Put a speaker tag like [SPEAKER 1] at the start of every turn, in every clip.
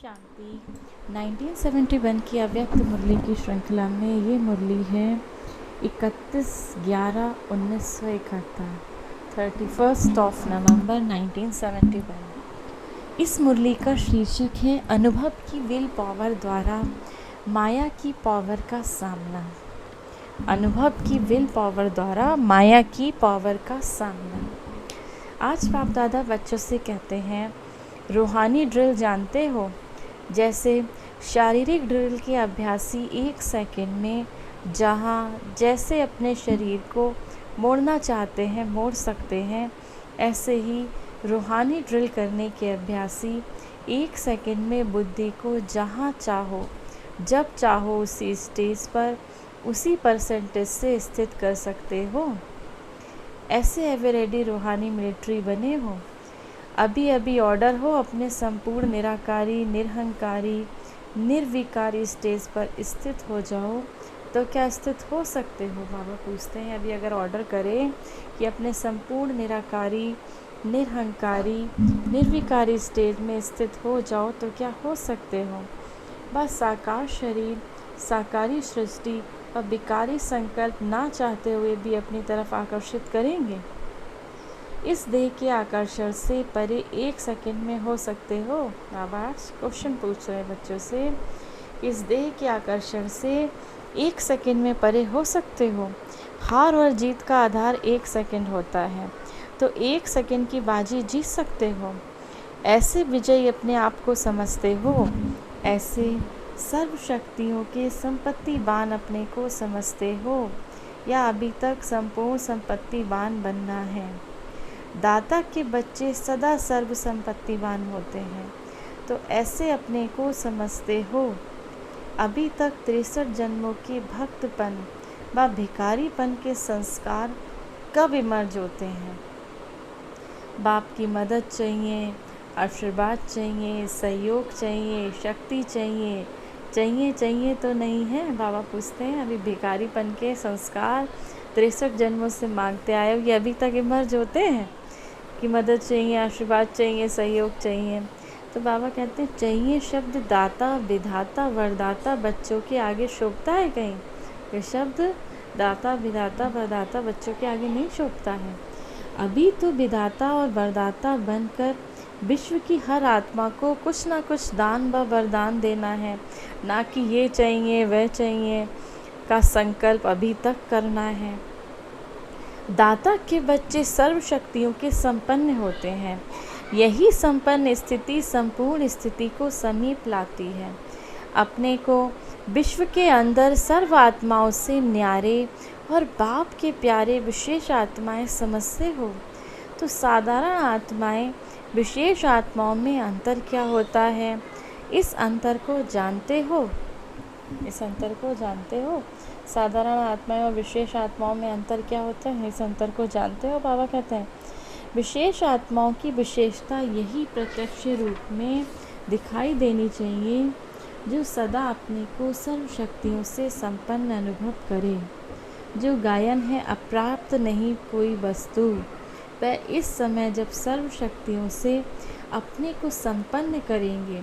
[SPEAKER 1] शांति 1971 की अव्यक्त मुरली की श्रृंखला में ये मुरली है 31/11/1971 31 ऑफ नवंबर 1971। इस मुरली का शीर्षक है अनुभव की विल पावर द्वारा माया की पावर का सामना। अनुभव की विल पावर द्वारा माया की पावर का सामना। आज बाप दादा बच्चों से कहते हैं, रूहानी ड्रिल जानते हो? जैसे शारीरिक ड्रिल के अभ्यासी 1 सेकंड में जैसे अपने शरीर को मोड़ना चाहते हैं मोड़ सकते हैं, ऐसे ही रूहानी ड्रिल करने के अभ्यासी 1 सेकंड में बुद्धि को जहाँ चाहो जब चाहो उसी स्टेज पर उसी परसेंटेज से स्थित कर सकते हो। ऐसे एवरेडी रूहानी मिलिट्री बने हो। अभी ऑर्डर हो अपने संपूर्ण निराकारी निरहंकारी निर्विकारी स्टेज पर स्थित हो जाओ, तो क्या स्थित हो सकते हो? बाबा पूछते हैं, अभी अगर ऑर्डर करें कि अपने संपूर्ण निराकारी निरहंकारी निर्विकारी स्टेज में स्थित हो जाओ, तो क्या हो सकते हो? बस साकार शरीर साकारी सृष्टि और विकारी संकल्प ना चाहते हुए भी अपनी तरफ आकर्षित करेंगे। इस देह के आकर्षण से परे 1 सेकंड में हो सकते हो? बाबा क्वेश्चन पूछ रहे हैं बच्चों से, इस देह के आकर्षण से 1 सेकंड में परे हो सकते हो? हार और जीत का आधार 1 सेकंड होता है, तो 1 सेकंड की बाजी जीत सकते हो? ऐसे विजयी अपने आप को समझते हो? ऐसे सर्व शक्तियों के संपत्तिवान अपने को समझते हो, या अभी तक संपूर्ण संपत्तिवान बनना है? दाता के बच्चे सदा सर्व संपत्तिवान होते हैं, तो ऐसे अपने को समझते हो? अभी तक 63 जन्मों के भक्तपन व भिखारीपन के संस्कार कब इमर्ज होते हैं? बाप की मदद चाहिए, आशीर्वाद चाहिए, सहयोग चाहिए, शक्ति चाहिए तो नहीं है। बाबा पूछते हैं, अभी भिखारीपन के संस्कार 63 जन्मों से मांगते आए हो, ये अभी तक इमर्ज होते हैं कि मदद चाहिए, आशीर्वाद चाहिए, सहयोग चाहिए? तो बाबा कहते हैं, चाहिए शब्द दाता विधाता वरदाता बच्चों के आगे शोभता है कहीं? ये शब्द दाता विधाता वरदाता बच्चों के आगे नहीं शोभता है। अभी तो विधाता और वरदाता बनकर विश्व की हर आत्मा को कुछ ना कुछ दान व वरदान देना है, ना कि ये चाहिए वह चाहिए का संकल्प अभी तक करना है। दाता के बच्चे सर्व शक्तियों के संपन्न होते हैं। यही संपन्न स्थिति संपूर्ण स्थिति को समीप लाती है। अपने को विश्व के अंदर सर्व आत्माओं से न्यारे और बाप के प्यारे विशेष आत्माएं समझते हो, तो साधारण आत्माएं विशेष आत्माओं में अंतर क्या होता है, इस अंतर को जानते हो? इस अंतर को जानते हो? साधारण आत्माएं और विशेष आत्माओं में अंतर क्या होता है, इस अंतर को जानते हो? बाबा कहते हैं, विशेष आत्माओं की विशेषता यही प्रत्यक्ष रूप में दिखाई देनी चाहिए, जो सदा अपने को सर्व शक्तियों से संपन्न अनुभव करे। जो गायन है अप्राप्त नहीं कोई वस्तु, वह इस समय जब सर्व शक्तियों से अपने को संपन्न करेंगे,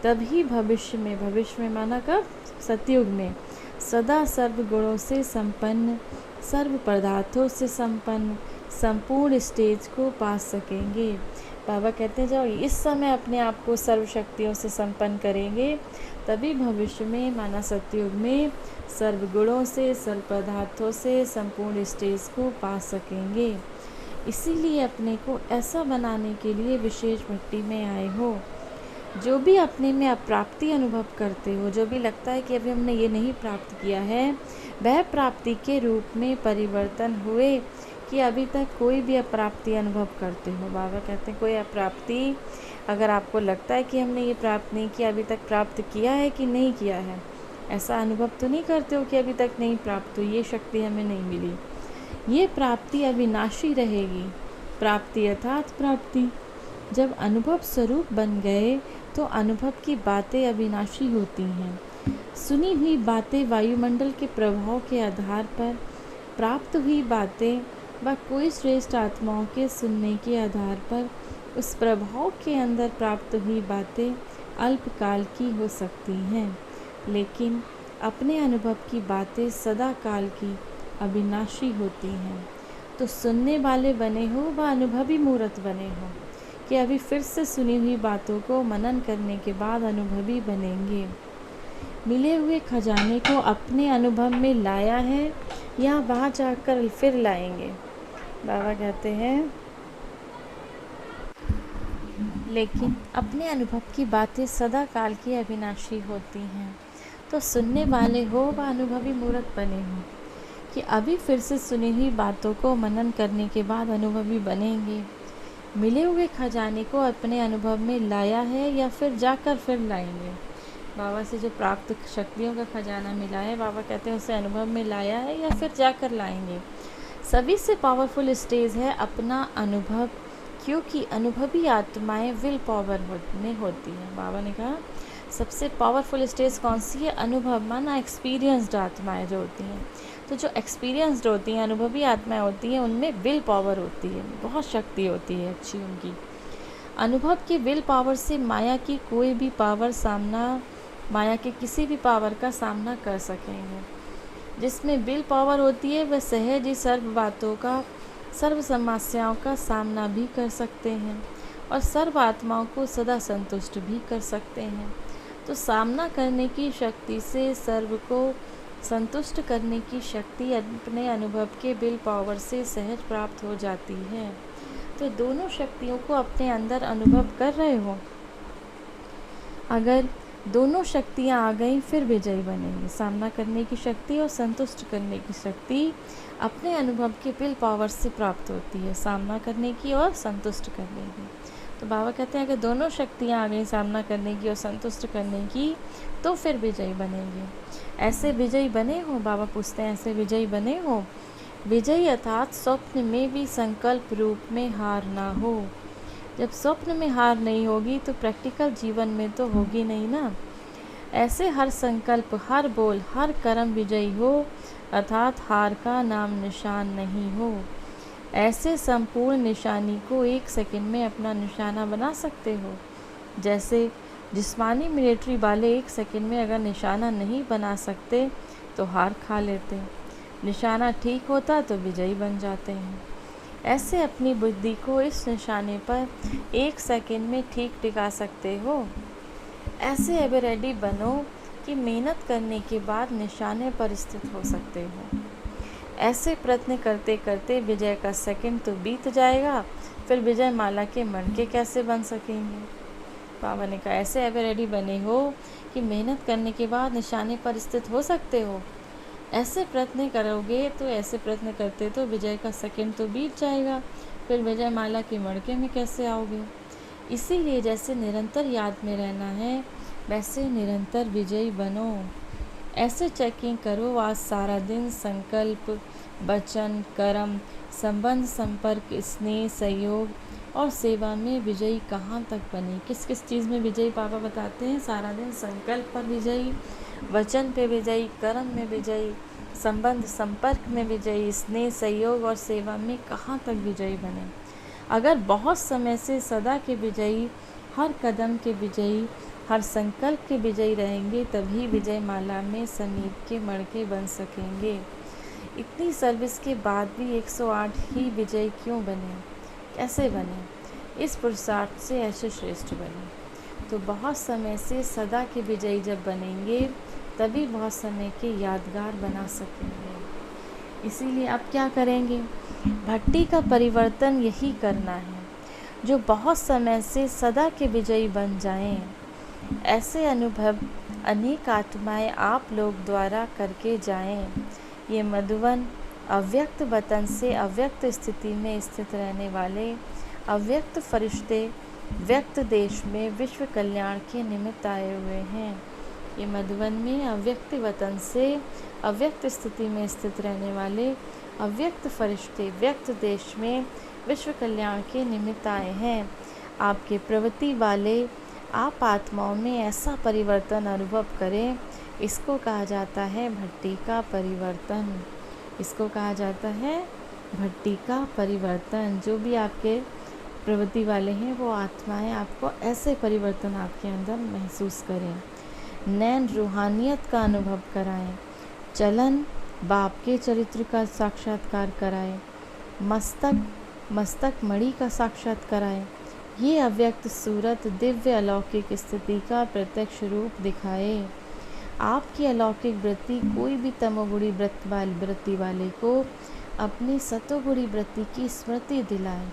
[SPEAKER 1] तभी भविष्य में माना कब? सतयुग में सदा सर्व गुणों से संपन्न सर्व पदार्थों से संपन्न संपूर्ण स्टेज को पा सकेंगे। बाबा कहते हैं, जब इस समय अपने आप को सर्व शक्तियों से संपन्न करेंगे, तभी भविष्य में माना सतयुग में सर्व गुणों से सर्व पदार्थों से संपूर्ण स्टेज को पा सकेंगे। इसीलिए अपने को ऐसा बनाने के लिए विशेष भट्टी में आए हो। जो भी अपने में अप्राप्ति अनुभव करते हो, जो भी लगता है कि अभी हमने ये नहीं प्राप्त किया है, वह प्राप्ति के रूप में परिवर्तन हुए कि अभी तक कोई भी अप्राप्ति अनुभव करते हो? बाबा कहते हैं, कोई अप्राप्ति अगर आपको लगता है कि हमने ये प्राप्त नहीं किया, अभी तक प्राप्त किया है कि नहीं किया है, ऐसा अनुभव तो नहीं करते हो कि अभी तक नहीं प्राप्त हुई, ये शक्ति हमें नहीं मिली, ये प्राप्ति अविनाशी रहेगी। प्राप्ति अर्थात प्राप्ति जब अनुभव स्वरूप बन गए, तो अनुभव की बातें अविनाशी होती हैं। सुनी हुई बातें वायुमंडल के प्रभाव के आधार पर, प्राप्त हुई बातें व कोई श्रेष्ठ आत्माओं के सुनने के आधार पर, उस प्रभाव के अंदर प्राप्त हुई बातें अल्पकाल की हो सकती हैं, लेकिन अपने अनुभव की बातें सदा काल की अविनाशी होती हैं। तो सुनने वाले बने हो व अनुभवी मूर्त बने हो कि अभी फिर से सुनी हुई बातों को मनन करने के बाद अनुभवी बनेंगे। मिले हुए खजाने को अपने अनुभव में लाया है या वहाँ जाकर फिर लाएंगे। बाबा कहते हैं, लेकिन अपने अनुभव की बातें सदा काल की अविनाशी होती हैं। तो सुनने वाले हो व अनुभवी मूर्त बने हो कि अभी फिर से सुनी हुई बातों को मनन करने के बाद अनुभवी बनेंगे। मिले हुए खजाने को अपने अनुभव में लाया है या फिर जाकर फिर लाएंगे। बाबा से जो प्राप्त शक्तियों का खजाना मिला है, बाबा कहते हैं उसे अनुभव में लाया है या फिर जाकर लाएंगे। सभी से पावरफुल स्टेज है अपना अनुभव, क्योंकि अनुभवी आत्माएं विल पावर में होती हैं। बाबा ने कहा सबसे पावरफुल स्टेज कौन सी है? अनुभव, माना एक्सपीरियंस्ड आत्माएं जो होती हैं। तो जो एक्सपीरियंस्ड होती हैं, अनुभवी आत्माएं होती हैं, उनमें विल पावर होती है, बहुत शक्ति होती है अच्छी उनकी। अनुभव की विल पावर से माया की कोई भी पावर माया के किसी भी पावर का सामना कर सकेंगे। जिसमें विल पावर होती है वह सहज ही सर्व बातों का, सर्व समस्याओं का सामना भी कर सकते हैं और सर्व आत्माओं को सदा संतुष्ट भी कर सकते हैं। तो सामना करने की शक्ति से सर्व को संतुष्ट करने की शक्ति अपने अनुभव के विल पावर से सहज प्राप्त हो जाती है। तो दोनों शक्तियों को अपने अंदर अनुभव कर रहे हो। अगर दोनों शक्तियाँ आ गई फिर विजयी बनेंगे। सामना करने की शक्ति और संतुष्ट करने की शक्ति अपने अनुभव के विल पावर से प्राप्त होती है, सामना करने की और संतुष्ट करने की। तो बाबा कहते हैं अगर दोनों शक्तियाँ आ गई, सामना करने की और संतुष्ट करने की, तो फिर विजयी बनेंगे। ऐसे विजयी बने हो? बाबा पूछते हैं ऐसे विजयी बने हो? विजयी अर्थात स्वप्न में भी संकल्प रूप में हार ना हो। जब स्वप्न में हार नहीं होगी तो प्रैक्टिकल जीवन में तो होगी नहीं ना। ऐसे हर संकल्प, हर बोल, हर कर्म विजयी हो, अर्थात हार का नाम निशान नहीं हो। ऐसे संपूर्ण निशानी को एक सेकंड में अपना निशाना बना सकते हो। जैसे जिस्मानी मिलिट्री वाले एक सेकंड में अगर निशाना नहीं बना सकते तो हार खा लेते, निशाना ठीक होता तो विजयी बन जाते हैं। ऐसे अपनी बुद्धि को इस निशाने पर एक सेकंड में ठीक टिका सकते हो। ऐसे एवर रेडी बनो कि मेहनत करने के बाद निशाने पर स्थित हो सकते हो। ऐसे प्रयत्न करते करते विजय का सेकंड तो बीत जाएगा, फिर विजय माला के मणके कैसे बन सकेंगे। बाबा ने कहा ऐसे एवर रेडी बने हो कि मेहनत करने के बाद निशाने पर स्थित हो सकते हो। ऐसे प्रयत्न करोगे तो ऐसे प्रयत्न करते तो विजय का सेकंड तो बीत जाएगा, फिर विजय माला के मणके में कैसे आओगे। इसीलिए जैसे निरंतर याद में रहना है वैसे निरंतर विजयी बनो। ऐसे चेकिंग करो आज सारा दिन, संकल्प, वचन, कर्म, संबंध, संपर्क, स्नेह, सहयोग और सेवा में विजयी कहाँ तक बने। किस किस चीज़ में विजयी बाबा बताते हैं? सारा दिन संकल्प पर विजयी, वचन पे विजयी, कर्म में विजयी, संबंध संपर्क में विजयी, स्नेह, सहयोग और सेवा में कहाँ तक विजयी बने। अगर बहुत समय से सदा के विजयी, हर कदम के विजयी, हर संकल्प के विजयी रहेंगे तभी विजय माला में समीप के मणके बन सकेंगे। इतनी सर्विस के बाद भी 108 ही विजयी क्यों बने, कैसे बने? इस पुरुषार्थ से ऐसे श्रेष्ठ बने। तो बहुत समय से सदा के विजयी जब बनेंगे तभी बहुत समय के यादगार बना सकेंगे। इसीलिए अब क्या करेंगे? भट्टी का परिवर्तन यही करना है, जो बहुत समय से सदा के विजयी बन जाएं। ऐसे अनुभव अनेक आत्माएं आप लोग द्वारा करके जाएं। ये मधुवन अव्यक्त वतन से अव्यक्त स्थिति में स्थित रहने वाले अव्यक्त फरिश्ते व्यक्त देश में विश्व कल्याण के निमित्त आए हुए हैं। ये मधुवन में अव्यक्त वतन से अव्यक्त स्थिति में स्थित रहने वाले अव्यक्त फरिश्ते व्यक्त देश में विश्व कल्याण के निमित्त आए हैं। आपके प्रवृत्ति वाले आप आत्माओं में ऐसा परिवर्तन अनुभव करें, इसको कहा जाता है भट्टी का परिवर्तन। इसको कहा जाता है भट्टी का परिवर्तन। जो भी आपके प्रवृत्ति वाले हैं वो आत्माएं आपको ऐसे परिवर्तन आपके अंदर महसूस करें। नैन रूहानियत का अनुभव कराएं, चलन बाप के चरित्र का साक्षात्कार कराएं, मस्तक मणि का साक्षात कराएं। ये अव्यक्त सूरत दिव्य अलौकिक स्थिति का प्रत्यक्ष रूप दिखाए। आपकी अलौकिक वृत्ति कोई भी तमोगुणी वृत्ति वाले को अपनी सतोगुणी वृत्ति की स्मृति दिलाए।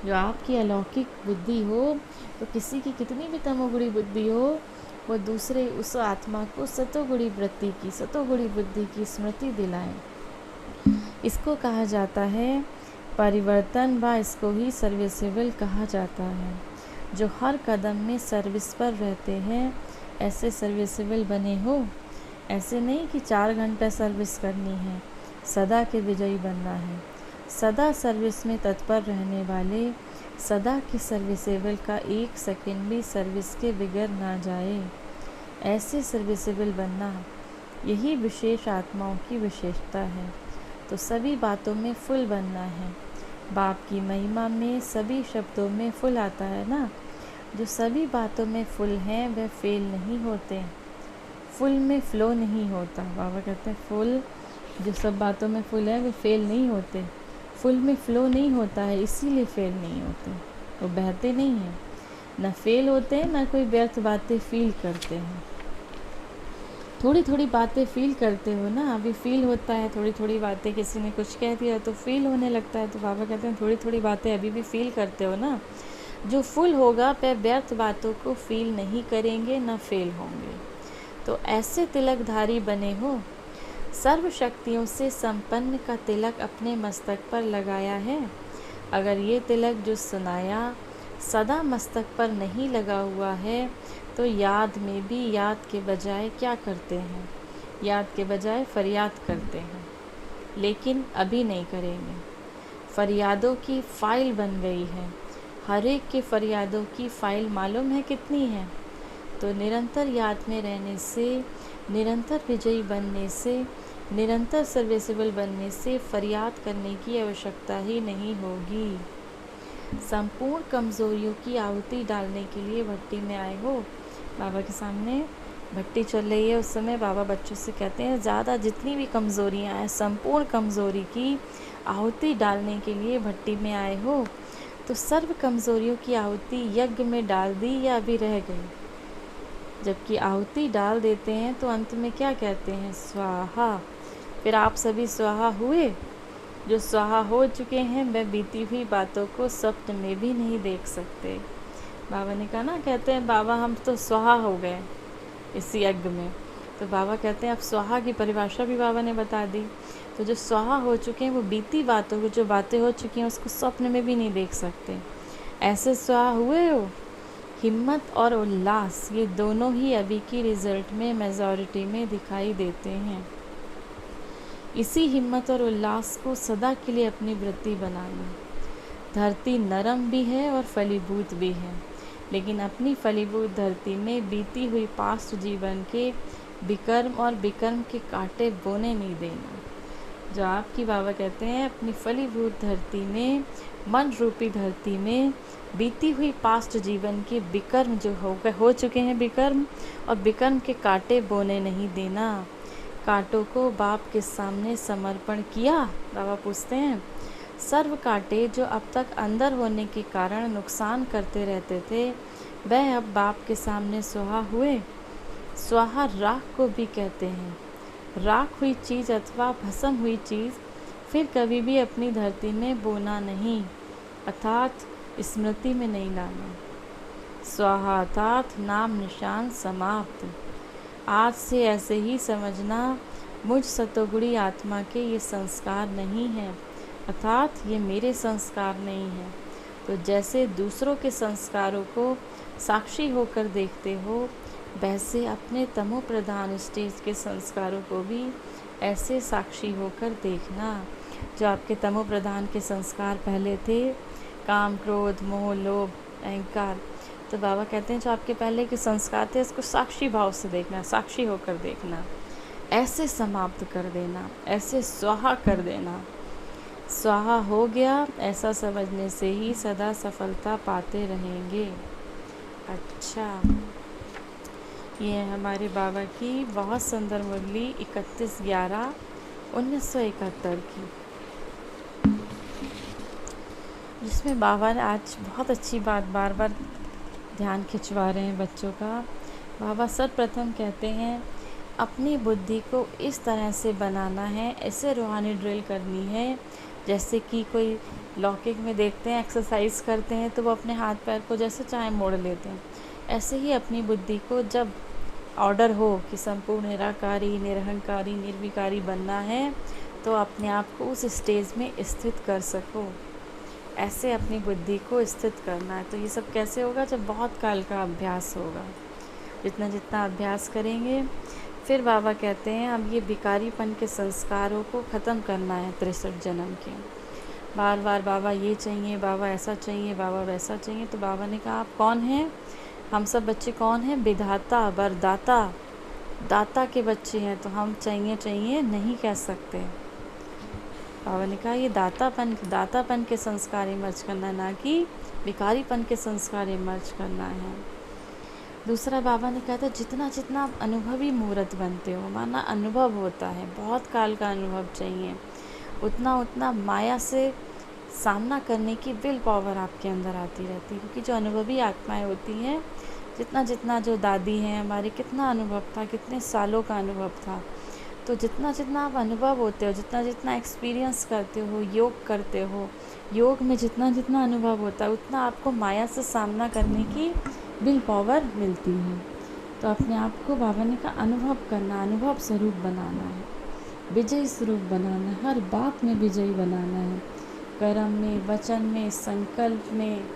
[SPEAKER 1] जो आपकी अलौकिक बुद्धि हो, तो किसी की कितनी भी तमोगुणी बुद्धि हो, वो दूसरे उस आत्मा को सतोगुणी वृत्ति की, सतोगुणी बुद्धि की स्मृति दिलाए। इसको कहा जाता है परिवर्तन, व इसको ही सर्विसेबल कहा जाता है। जो हर कदम में सर्विस पर रहते हैं, ऐसे सर्विसेबल बने हो। ऐसे नहीं कि 4 घंटा सर्विस करनी है, सदा के विजयी बनना है। सदा सर्विस में तत्पर रहने वाले, सदा की सर्विसेबल का 1 सेकंड भी सर्विस के बिगड़ ना जाए, ऐसे सर्विसेबल बनना, यही विशेष आत्माओं की विशेषता है। तो सभी बातों में फुल बनना है। बाप की महिमा में सभी शब्दों में फुल आता है ना। जो सभी बातों में फुल हैं वह फेल नहीं होते, फुल में फ़्लो नहीं होता। बाबा कहते हैं फुल, जो सब बातों में फुल है वो फेल नहीं होते, फुल में फ़्लो नहीं होता है, इसीलिए फेल नहीं होते। वो बहते नहीं हैं, ना फेल होते हैं, ना कोई व्यर्थ बातें फील करते हैं। थोड़ी थोड़ी बातें फील करते हो ना, अभी फील होता है, थोड़ी थोड़ी बातें किसी ने कुछ कह दिया तो फील होने लगता है। तो बाबा कहते हैं थोड़ी थोड़ी बातें अभी भी फील करते हो ना। जो फुल होगा वह व्यर्थ बातों को फील नहीं करेंगे, ना फेल होंगे। तो ऐसे तिलकधारी बने हो। सर्व शक्तियों से संपन्न का तिलक अपने मस्तक पर लगाया है। अगर ये तिलक जो सुनाया सदा मस्तक पर नहीं लगा हुआ है, तो याद में भी याद के बजाय क्या करते हैं? याद के बजाय फरियाद करते हैं, लेकिन अभी नहीं करेंगे। फरियादों की फ़ाइल बन गई है। हर एक के फरियादों की फ़ाइल मालूम है कितनी है? तो निरंतर याद में रहने से, निरंतर विजयी बनने से, निरंतर सर्विसेबल बनने से फरियाद करने की आवश्यकता ही नहीं होगी। संपूर्ण कमज़ोरियों की आहुति डालने के लिए भट्टी में आए हो। बाबा के सामने भट्टी चल रही है, उस समय बाबा बच्चों से कहते हैं ज़्यादा जितनी भी कमज़ोरियाँ हैं, संपूर्ण कमज़ोरी की आहुति डालने के लिए भट्टी में आए हो। तो सर्व कमज़ोरियों की आहुति यज्ञ में डाल दी या अभी रह गई? जबकि आहुति डाल देते हैं तो अंत में क्या कहते हैं? स्वाहा। फिर आप सभी स्वाहा हुए। जो स्वाहा हो चुके हैं वह बीती हुई बातों को स्वप्न में भी नहीं देख सकते। बाबा ने कहा ना, कहते हैं बाबा हम तो स्वाहा हो गए इसी यज्ञ में। तो बाबा कहते हैं अब स्वाहा की परिभाषा भी बाबा ने बता दी। तो जो स्वाहा हो चुके हैं वो बीती बातों को, जो बातें हो चुकी हैं उसको स्वप्न में भी नहीं देख सकते। ऐसे स्वाहा हुए हो। हिम्मत और उल्लास, ये दोनों ही अभी की रिजल्ट में मेजॉरिटी में दिखाई देते हैं। इसी हिम्मत और उल्लास को सदा के लिए अपनी वृत्ति बनाना। धरती नरम भी है और फलीभूत भी है, लेकिन अपनी फलीभूत धरती में बीती हुई पास्ट जीवन के विकर्म और विकर्म के कांटे बोने नहीं देना। जो आपकी बाबा कहते हैं अपनी फलीभूत धरती में, मन रूपी धरती में बीती हुई पास्ट जीवन के विकर्म जो हो चुके हैं विकर्म, और विकर्म के कांटे बोने नहीं देना। कांटों को बाप के सामने समर्पण किया। बाबा पूछते हैं सर्व कांटे जो अब तक अंदर होने के कारण नुकसान करते रहते थे, वह अब बाप के सामने स्वाहा हुए। स्वाहा राख को भी कहते हैं। राख हुई चीज़ अथवा भस्म हुई चीज़ फिर कभी भी अपनी धरती में बोना नहीं, अर्थात स्मृति में नहीं लाना। स्वाहा अर्थात नाम निशान समाप्त। आज से ऐसे ही समझना, मुझ सतोगुणी आत्मा के ये संस्कार नहीं हैं, अर्थात ये मेरे संस्कार नहीं हैं। तो जैसे दूसरों के संस्कारों को साक्षी होकर देखते हो, वैसे अपने तमो प्रधान स्टेज के संस्कारों को भी ऐसे साक्षी होकर देखना। जो आपके तमो प्रधान के संस्कार पहले थे, काम, क्रोध, मोह, लोभ, अहंकार, तो बाबा कहते हैं जो आपके पहले के संस्कार थे इसको साक्षी भाव से देखना, साक्षी होकर देखना, ऐसे समाप्त कर देना, ऐसे स्वाहा कर देना। स्वाहा हो गया ऐसा समझने से ही सदा सफलता पाते रहेंगे। अच्छा, ये है हमारे बाबा की बहुत सुंदर मुरली 31/11/1971 की, जिसमें बाबा ने आज बहुत अच्छी बात बार बार ध्यान खिंचवा रहे हैं बच्चों का। बाबा सर्वप्रथम कहते हैं अपनी बुद्धि को इस तरह से बनाना है, ऐसे रूहानी ड्रिल करनी है जैसे कि कोई लौकिक में देखते हैं एक्सरसाइज करते हैं तो वो अपने हाथ पैर को जैसे चाहे मोड़ लेते हैं। ऐसे ही अपनी बुद्धि को जब ऑर्डर हो कि संपूर्ण निराकारी, निरहंकारी, निर्विकारी बनना है तो अपने आप को उस स्टेज में स्थित कर सको। ऐसे अपनी बुद्धि को स्थित करना है। तो ये सब कैसे होगा? जब बहुत काल का अभ्यास होगा। जितना जितना अभ्यास करेंगे। फिर बाबा कहते हैं अब ये बिकारीपन के संस्कारों को ख़त्म करना है 63 जन्म के। बार बार बाबा ये चाहिए, बाबा ऐसा चाहिए, बाबा वैसा चाहिए। तो बाबा ने कहा आप कौन हैं? हम सब बच्चे कौन हैं? विधाता, वरदाता, दाता के बच्चे हैं। तो हम चाहिए चाहिए नहीं कह सकते। बाबा ने कहा ये दातापन के संस्कार इमर्ज करना, ना कि भिखारीपन के संस्कार इमर्ज करना है। दूसरा बाबा ने कहा था जितना जितना आप अनुभवी मूर्त बनते हो, माना अनुभव होता है, बहुत काल का अनुभव चाहिए, उतना उतना माया से सामना करने की विल पावर आपके अंदर आती रहती है। क्योंकि जो अनुभवी आत्माएं होती हैं, जितना जितना जो दादी हैं हमारी, कितना अनुभव था, कितने सालों का अनुभव था। तो जितना जितना आप अनुभव होते हो, जितना जितना एक्सपीरियंस करते हो, योग करते हो, योग में जितना जितना अनुभव होता है उतना आपको माया से सामना करने की विल पावर मिलती है। तो अपने आप को बाबा ने कहा अनुभव करना, अनुभव स्वरूप बनाना है, विजयी स्वरूप बनाना है, हर बात में विजयी बनाना है, कर्म में, वचन में, संकल्प में,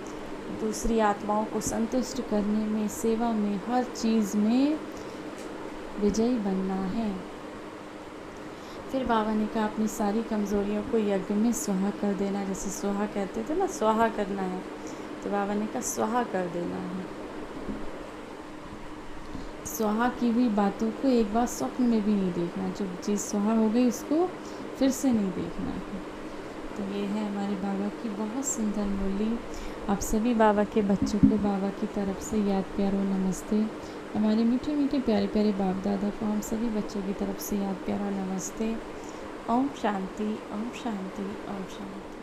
[SPEAKER 1] दूसरी आत्माओं को संतुष्ट करने में, सेवा में, हर चीज़ में विजयी बनना है। फिर बाबा ने कहा अपनी सारी कमज़ोरियों को यज्ञ में स्वाहा कर देना। जैसे स्वाहा कहते थे ना, स्वाहा करना है, तो बाबा ने कहा स्वाहा कर देना है। स्वाहा की हुई बातों को एक बार स्वप्न में भी नहीं देखना, जो चीज़ स्वाहा हो गई उसको फिर से नहीं देखना है। तो ये है हमारे बाबा की बहुत सुंदर मुरली। आप सभी बाबा के बच्चों को बाबा की तरफ से याद प्यार और नमस्ते। हमारे मीठे मीठे प्यारे प्यारे बाप दादा को हम सभी बच्चों की तरफ से याद प्यार और नमस्ते। ओम शांति, ओम शांति, ओम शांति।